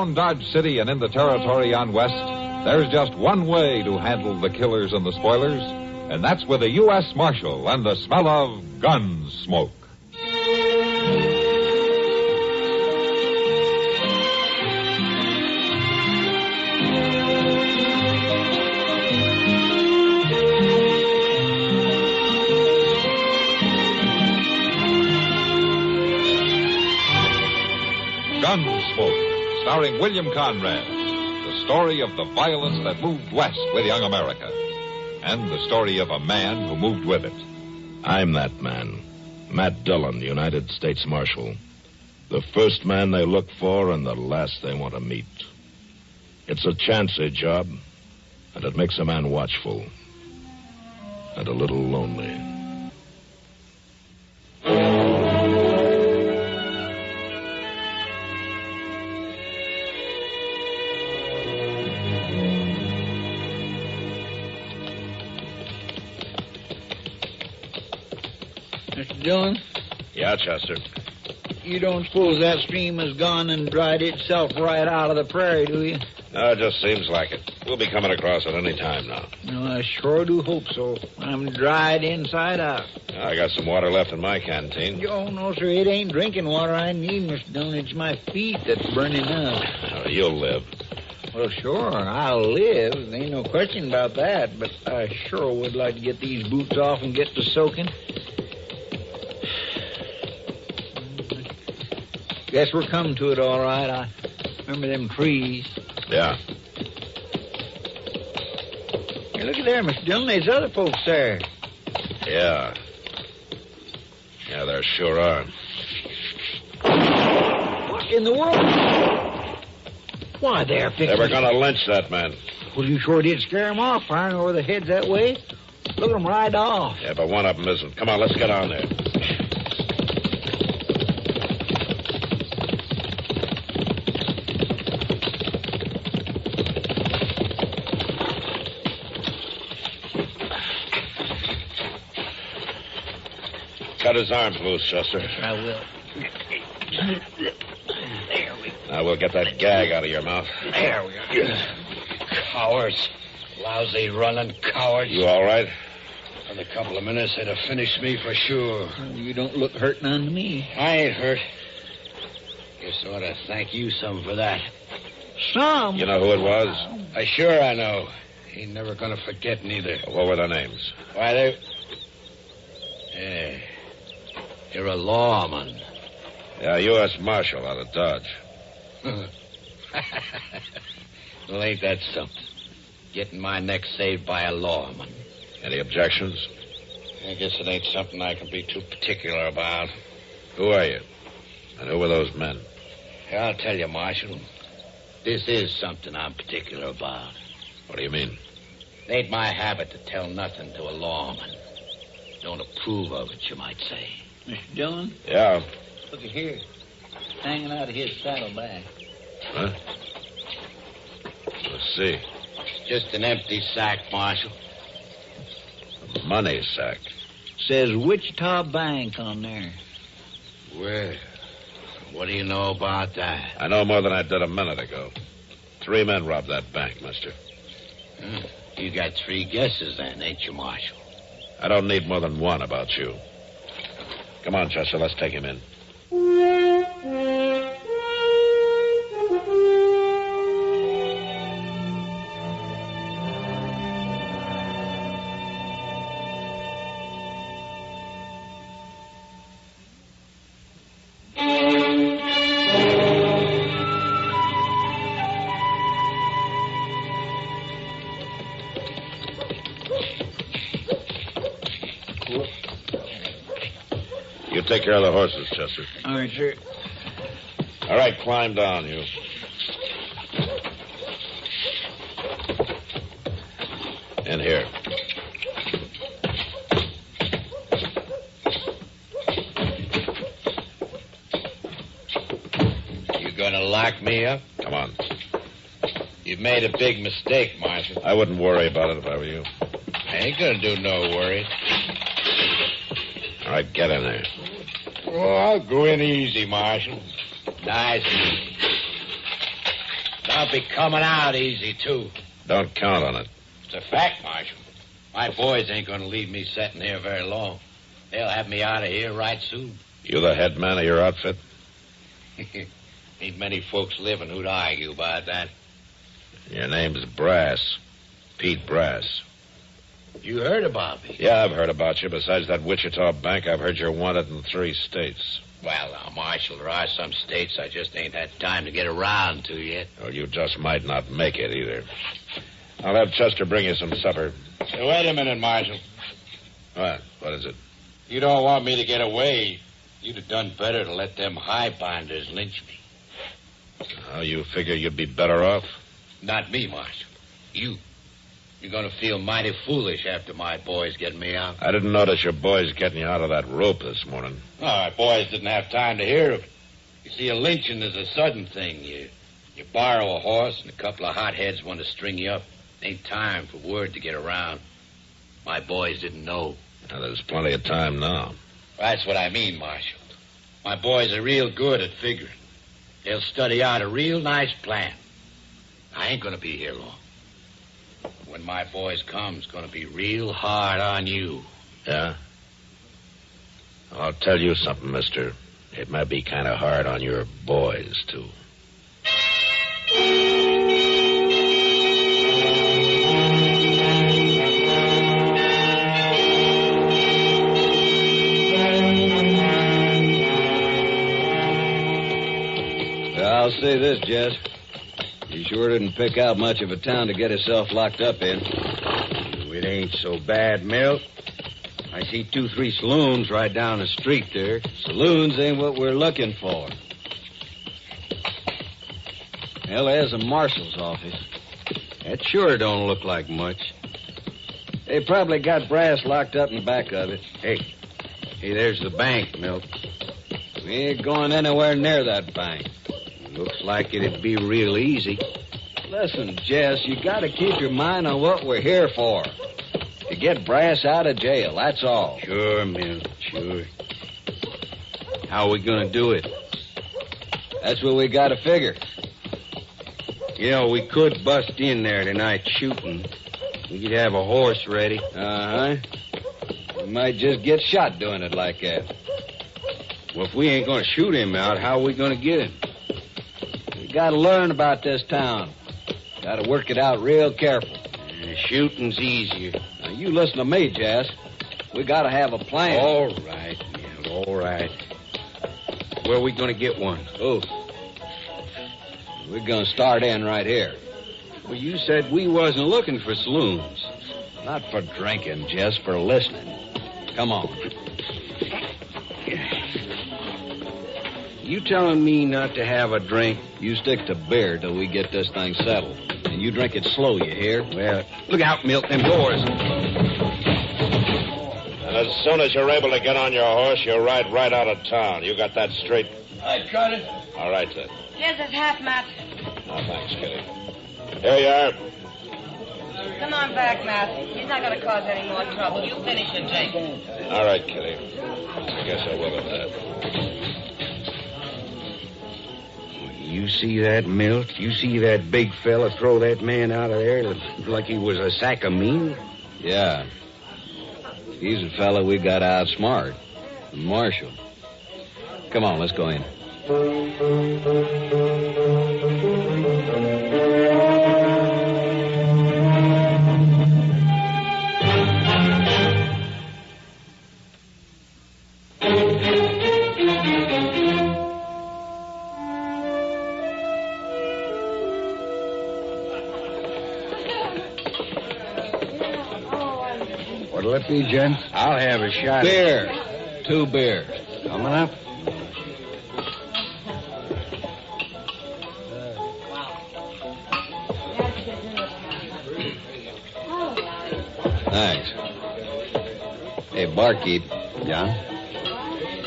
around Dodge City and in the territory on West, there's just one way to handle the killers and the spoilers, and that's with a U.S. Marshal and the smell of Gunsmoke. Gunsmoke, starring William Conrad. The story of the violence that moved west with young America. And the story of a man who moved with it. I'm that man. Matt Dillon, United States Marshal. The first man they look for and the last they want to meet. It's a chancy job, and it makes a man watchful. And a little lonely. Mr. Dillon? Yeah, Chester. You don't suppose that stream has gone and dried itself right out of the prairie, do you? No, it just seems like it. We'll be coming across it any time now. No, I sure do hope so. I'm dried inside out. I got some water left in my canteen. Oh, no, sir. It ain't drinking water I need, Mr. Dillon. It's my feet that's burning up. Oh, you'll live. Well, sure, I'll live. There ain't no question about that. But I sure would like to get these boots off and get to soaking. Guess we're coming to it all right. I remember them trees. Yeah. Hey, look at there, Mr. Dillon. There's other folks there. Yeah. Yeah, there sure are. What in the world? Why, they're fixing... They were going to lynch that man. Well, you sure did scare them off, firing over their heads that way. Look at them ride off. Yeah, but one of them isn't. Come on, let's get on there. Cut his arms loose, Chester. I will. There we go. Now we'll get that gag out of your mouth. There we go. Cowards. Lousy running cowards. You all right? In a couple of minutes, they'd have finished me for sure. You don't look hurt none to me. I ain't hurt. Guess I ought to thank you some for that. Some? You know who it was? I know. Ain't never gonna forget neither. What were their names? Why, they're... Yeah. You're a lawman. Yeah, U.S. Marshal out of Dodge. Well, ain't that something? Getting my neck saved by a lawman. Any objections? I guess it ain't something I can be too particular about. Who are you? And who were those men? Yeah, I'll tell you, Marshal. This is something I'm particular about. What do you mean? It ain't my habit to tell nothing to a lawman. Don't approve of it, you might say. Mr. Dillon? Yeah. Look at here. Hanging out of his saddlebag. Huh? Let's see. Just an empty sack, Marshal. A money sack. Says Wichita Bank on there. Well, what do you know about that? I know more than I did a minute ago. 3 men robbed that bank, mister. You got 3 guesses then, ain't you, Marshal? I don't need more than one about you. Come on, Chester, let's take him in. You take care of the horses, Chester. All right, sir. All right, climb down, you. In here. You gonna lock me up? Come on. You've made a big mistake, Marshal. I wouldn't worry about it if I were you. I ain't gonna do no worry. All right, get in there. Oh, I'll go in easy, Marshal. Nice and easy. I'll be coming out easy, too. Don't count on it. It's a fact, Marshal. My boys ain't going to leave me sitting here very long. They'll have me out of here right soon. You the head man of your outfit? Ain't many folks living who'd argue about that. Your name's Brass. Pete Brass. You heard about me? Yeah, I've heard about you. Besides that Wichita bank, I've heard you're wanted in 3 states. Well, now, Marshal, there are some states I just ain't had time to get around to yet. Well, you just might not make it either. I'll have Chester bring you some supper. Hey, wait a minute, Marshal. What is it? You don't want me to get away. You'd have done better to let them highbinders lynch me. Oh, you figure you'd be better off? Not me, Marshal. You. You're going to feel mighty foolish after my boys get me out. I didn't notice your boys getting you out of that rope this morning. No, my boys didn't have time to hear of it. You see, a lynching is a sudden thing. You borrow a horse and a couple of hotheads want to string you up. Ain't time for word to get around. My boys didn't know. Now, there's plenty of time now. That's what I mean, Marshal. My boys are real good at figuring. They'll study out a real nice plan. I ain't going to be here long. When my boys come, it's going to be real hard on you. Yeah? I'll tell you something, mister. It might be kind of hard on your boys, too. I'll say this, Jess. You sure didn't pick out much of a town to get yourself locked up in. It ain't so bad, Milt. I see 2-3 saloons right down the street there. Saloons ain't what we're looking for. Well, there's a marshal's office. That sure don't look like much. They probably got Brass locked up in the back of it. Hey, there's the bank, Milt. We ain't going anywhere near that bank. Looks like it'd be real easy. Listen, Jess, you got to keep your mind on what we're here for. To get Brass out of jail, that's all. Sure, Milt, sure. How are we going to do it? That's what we got to figure. You know, we could bust in there tonight shooting. We could have a horse ready. Uh-huh. We might just get shot doing it like that. Well, if we ain't going to shoot him out, how are we going to get him? We got to learn about this town. Got to work it out real careful. Shooting's easier. Now, you listen to me, Jess. We got to have a plan. All right, Milt, all right. Where are we going to get one? Oh. We're going to start in right here. Well, you said we wasn't looking for saloons. Not for drinking, Jess, for listening. Come on. You telling me not to have a drink? You stick to beer till we get this thing settled. And you drink it slow, you hear? Well, look out, Milt, them doors. And as soon as you're able to get on your horse, you ride right out of town. You got that straight? I got it. All right, then. Here's his hat, Matt. Oh, thanks, Kitty. Here you are. Come on back, Matt. He's not going to cause any more trouble. You finish your drink. All right, Kitty. I guess I will at that. You see that, Milt? You see that big fella throw that man out of there like he was a sack of meat? Yeah. He's the fella we got to outsmart. The marshal. Come on, let's go in. What'll it be, gents? I'll have a shot. Beer. 2 beers. Coming up. Thanks. Hey, barkeep. Yeah?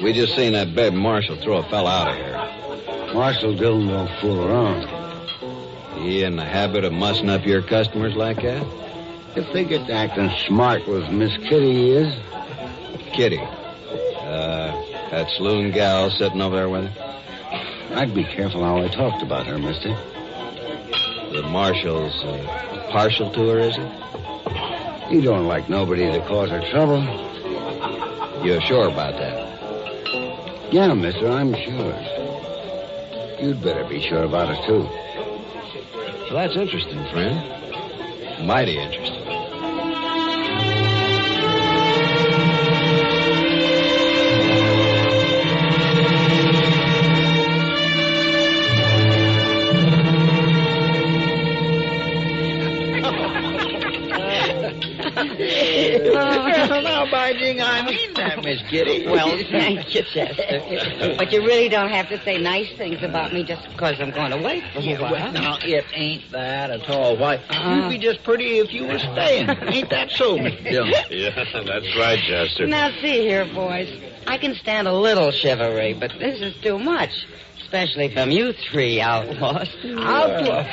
We just seen that bed marshal throw a fella out of here. Marshal Dillon don't fool around. He in the habit of mussing up your customers like that? If they get to acting smart with Miss Kitty, he is. Kitty. That saloon gal sitting over there with her? I'd be careful how I talked about her, mister. The marshal's partial to her, is he? He don't like nobody to cause her trouble. You're sure about that? Yeah, mister, I'm sure. You'd better be sure about it, too. Well, that's interesting, friend. Mighty interesting. Now, by jing, I mean that, Miss Kitty. Well, thank you, Chester. But you really don't have to say nice things about me just because I'm going to wait for you. Well, now, it ain't that at all. Why, you'd be just pretty if you were staying. Ain't that so, Mr. Dillon? Yeah, that's right, Chester. Now, see here, boys. I can stand a little chivalry, but this is too much. Especially from you three outlaws. Outlaws?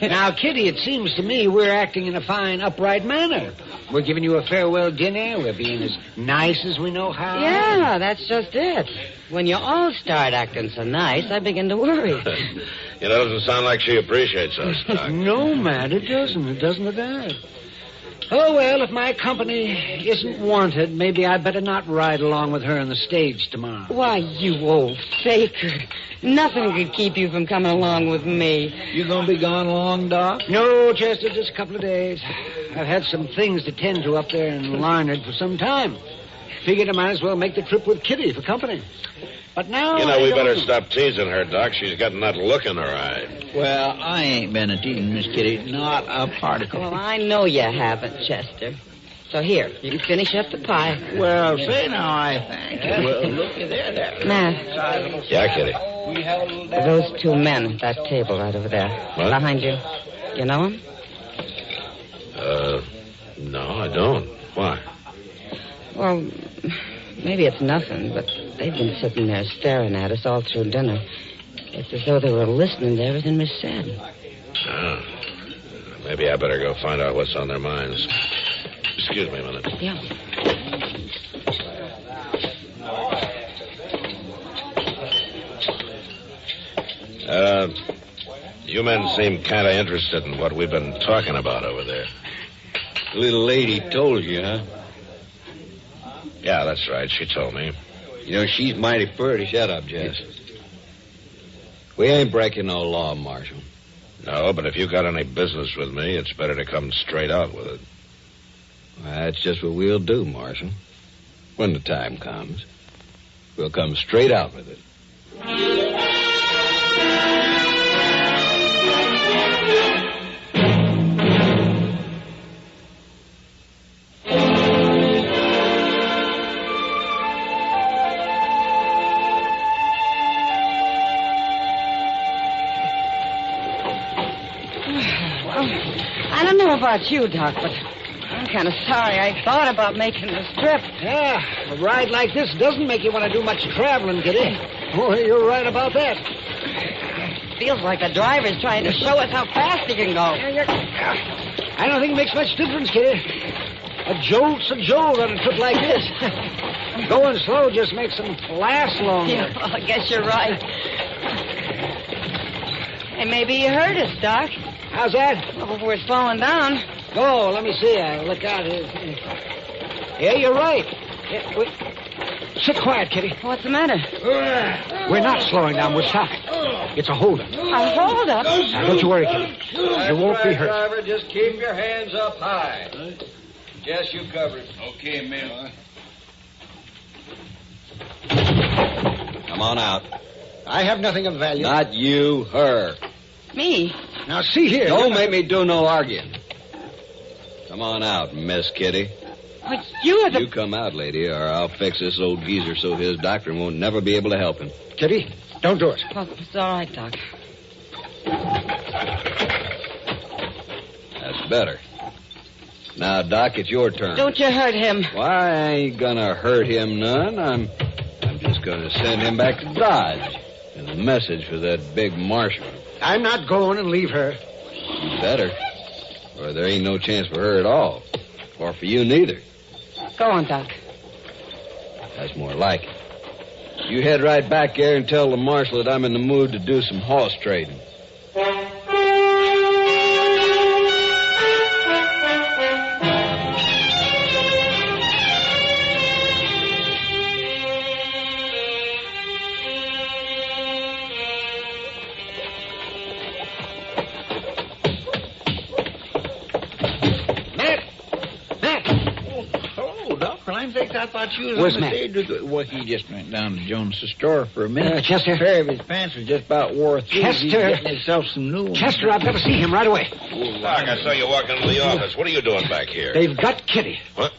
Now, Kitty, it seems to me we're acting in a fine, upright manner. We're giving you a farewell dinner. We're being as nice as we know how. Yeah, that's just it. When you all start acting so nice, I begin to worry. It doesn't sound like she appreciates us, Doc. No, man, it doesn't. It doesn't at all. Oh, well, if my company isn't wanted, maybe I'd better not ride along with her on the stage tomorrow. Why, you old faker. Nothing could keep you from coming along with me. You gonna be gone long, Doc? No, Chester, just a couple of days. I've had some things to tend to up there in Larned for some time. Figured I might as well make the trip with Kitty for company. But now... We better stop teasing her, Doc. She's got that look in her eye. Well, I ain't been a teasing, Miss Kitty. Not a particle. Well, I know you haven't, Chester. So here, you can finish up the pie. Well, say now, I thank you. Well, looky there. Matt. Yeah, Kitty. Those two men at that table right over there. What? Behind you. You know them? No, I don't. Why? Well, maybe it's nothing, but they've been sitting there staring at us all through dinner. It's as though they were listening to everything we said. Oh. Maybe I better go find out what's on their minds. Excuse me a minute. Yeah. You men seem kind of interested in what we've been talking about over there. The little lady told you, huh? Yeah, that's right. She told me. You know, she's mighty pretty. Shut up, Jess. We ain't breaking no law, Marshal. No, but if you got any business with me, it's better to come straight out with it. Well, that's just what we'll do, Marshal. When the time comes, we'll come straight out with it. I don't know about you, Doc, but I'm kind of sorry I thought about making this trip. Yeah, a ride like this doesn't make you want to do much traveling, Kitty. Oh, you're right about that. Feels like the driver's trying to show us how fast he can go. I don't think it makes much difference, Kitty. A jolt's a jolt on a trip like this. Going slow just makes them last longer. Yeah, well, I guess you're right. Hey, maybe you heard us, Doc. How's that? Well, before it's falling down. Oh, let me see. Look out here. Yeah, you're right. Yeah, sit quiet, Kitty. What's the matter? We're not slowing down. We're stopping. It's a holdup. A holdup? Now, don't you worry, Kitty. You won't be hurt. Driver, just keep your hands up high. Jess, you cover it. Okay, Mill. Come on out. I have nothing of value. Not you, her. Me? Now, see here. Don't make me do no arguing. Come on out, Miss Kitty. But you're the... You come out, lady, or I'll fix this old geezer so his doctor won't never be able to help him. Kitty, don't do it. Well, it's all right, Doc. That's better. Now, Doc, it's your turn. Don't you hurt him. Why, I ain't gonna hurt him none. I'm just gonna send him back to Dodge. And a message for that big marshal. I'm not going and leave her. You better. Or there ain't no chance for her at all. Or for you neither. Go on, Doc. That's more like it. You head right back there and tell the marshal that I'm in the mood to do some horse trading. I'm thinking I thought you was Where's on the Matt? stage. Well, he just went down to Jones' store for a minute. Chester? A pair of his pants was just about wore through. Chester? He's getting himself some new ones. Chester, I've got to see him right away. Doc, I saw you walk into the office. What are you doing back here? They've got Kitty. What?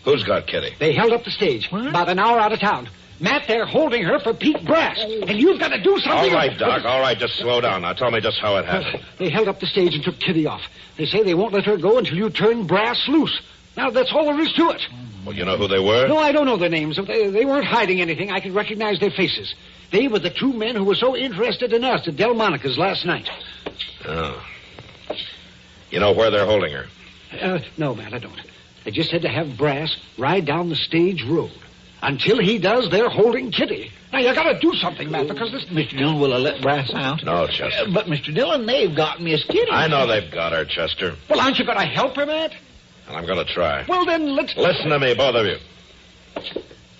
Who's got Kitty? They held up the stage about an hour out of town. Matt, they're holding her for Pete Brass. And you've got to do something. All right, Doc, all right. Just slow down. Now tell me just how it happened. They held up the stage and took Kitty off. They say they won't let her go until you turn Brass loose. Now, that's all there is to it. Well, you know who they were? No, I don't know their names. They weren't hiding anything. I could recognize their faces. They were the two men who were so interested in us at Delmonico's last night. Oh. You know where they're holding her? No, Matt, I don't. They just said to have Brass ride down the stage road. Until he does, they're holding Kitty. Now, you got to do something, Matt, because this... Mr. Dillon, will I let Brass out? No, Chester. But, Mr. Dillon, they've got Miss Kitty. I know they've got her, Chester. Well, aren't you going to help her, Matt? And I'm going to try. Well, then, let's... Listen to me, both of you.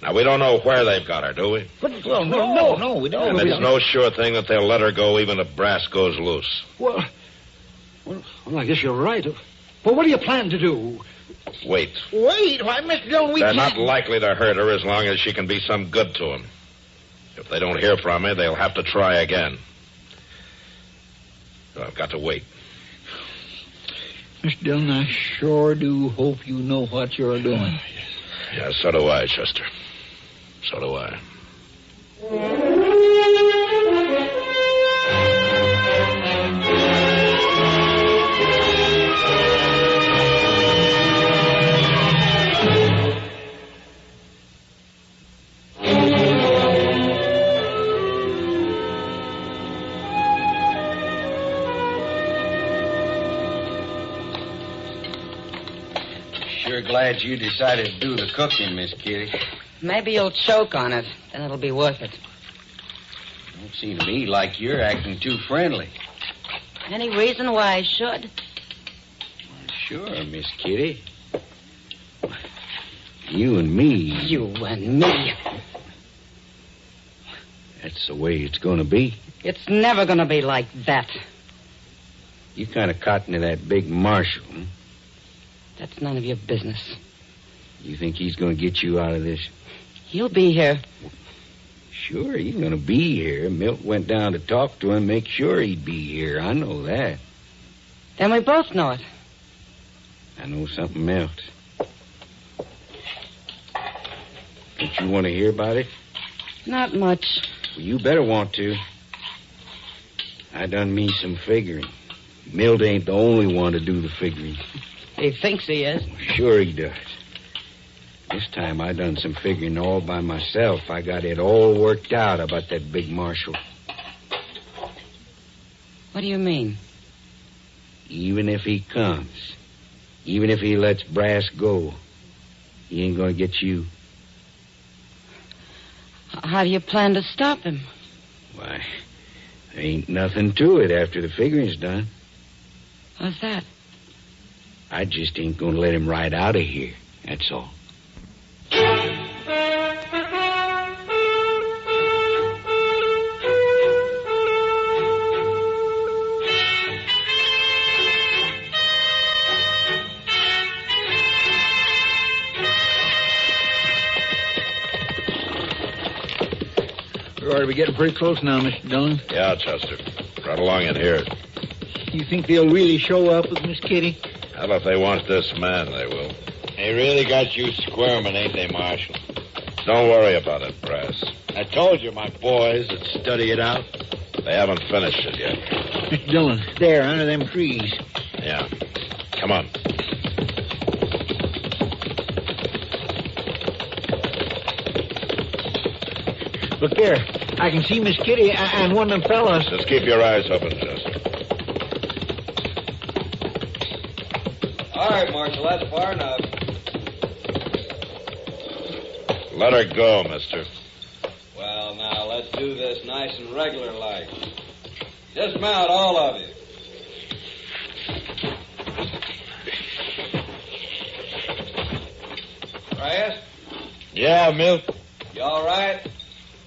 Now, we don't know where they've got her, do we? But, Well, no, we don't. And it's no sure thing that they'll let her go even if Brass goes loose. Well, I guess you're right. Well, what do you plan to do? Wait. Wait, why, Mr. Dillon, we They're can't... not likely to hurt her as long as she can be some good to them. If they don't hear from her, they'll have to try again. So I've got to wait. Mr. Dillon, I sure do hope you know what you're doing. Yeah, so do I, Chester. So do I. Sure glad you decided to do the cooking, Miss Kitty. Maybe you'll choke on it, then it'll be worth it. Don't seem to me like you're acting too friendly. Any reason why I should? Sure, Miss Kitty. You and me. You and me. That's the way it's going to be. It's never going to be like that. You kind of cotton to that big marshal, huh? That's none of your business. You think he's going to get you out of this? He'll be here. Sure, he's going to be here. Milt went down to talk to him, make sure he'd be here. I know that. Then we both know it. I know something else. Don't you want to hear about it? Not much. Well, you better want to. I done me some figuring. Milt ain't the only one to do the figuring. He thinks he is. Sure he does. This time I done some figuring all by myself. I got it all worked out about that big marshal. What do you mean? Even if he comes, even if he lets Brass go, he ain't gonna get you. How do you plan to stop him? Why, there ain't nothing to it after the figuring's done. What's that? I just ain't gonna let him ride out of here, that's all. We ought to be getting pretty close now, Mr. Dillon. Yeah, Chester. Right along in here. You think they'll really show up with Miss Kitty? Well, if they want this man, they will. They really got you squirming, ain't they, Marshal? Don't worry about it, Brass. I told you my boys would study it out. They haven't finished it yet. Mr. Dillon, there, under them trees. Yeah. Come on. Look there. I can see Miss Kitty and one of them fellas. Just keep your eyes open, Chester. All right, Marshal, that's far enough. Let her go, mister. Well, now, let's do this nice and regular-like. Dismount, all of you. Brass, Yeah, Milt. you all right?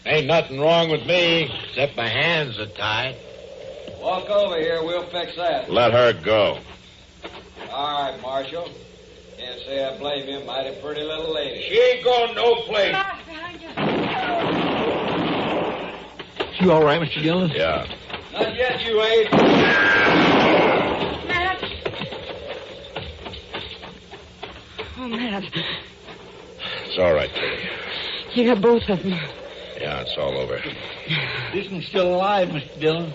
Ain't nothing wrong with me, except my hands are tied. Walk over here, we'll fix that. Let her go. All right, Marshal. Can't say I blame you. Mighty pretty little lady. She ain't going no place. Behind you. You all right, Mr. Dillon? Yeah. Not yet, you ain't. Matt. Oh, Matt. It's all right, Kitty. You got both of them. Yeah, it's all over. This one's still alive, Mr. Dillon.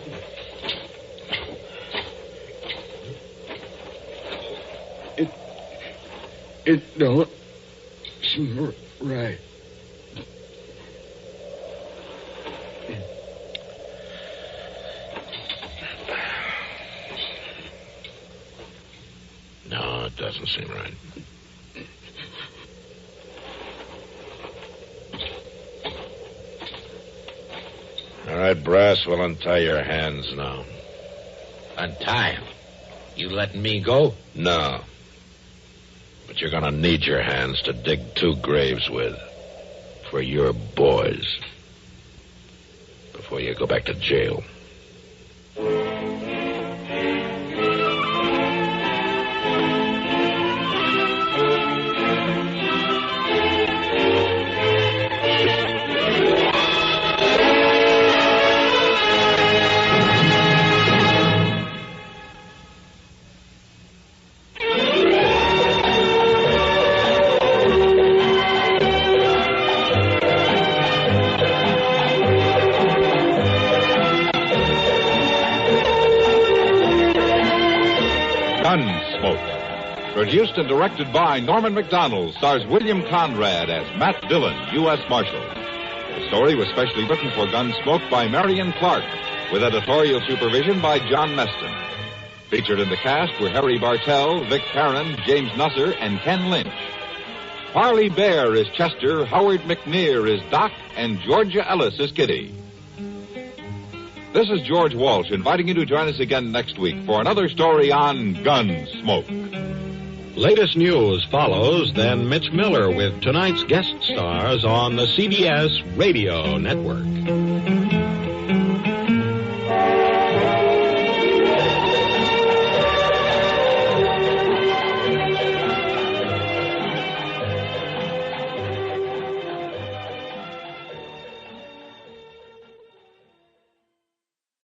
It don't seem right. No, it doesn't seem right. All right, Brass, we'll untie your hands now. Untie him. You letting me go? No. But you're gonna need your hands to dig 2 graves with. For your boys. Before you go back to jail. Gunsmoke. Produced and directed by Norman McDonald, stars William Conrad as Matt Dillon, U.S. Marshal. The story was specially written for Gunsmoke by Marion Clark, with editorial supervision by John Meston. Featured in the cast were Harry Bartell, Vic Perrin, James Nusser, and Ken Lynch. Parley Bear is Chester, Howard McNear is Doc, and Georgia Ellis is Kitty. This is George Walsh inviting you to join us again next week for another story on Gunsmoke. Latest news follows, then Mitch Miller with tonight's guest stars on the CBS Radio Network.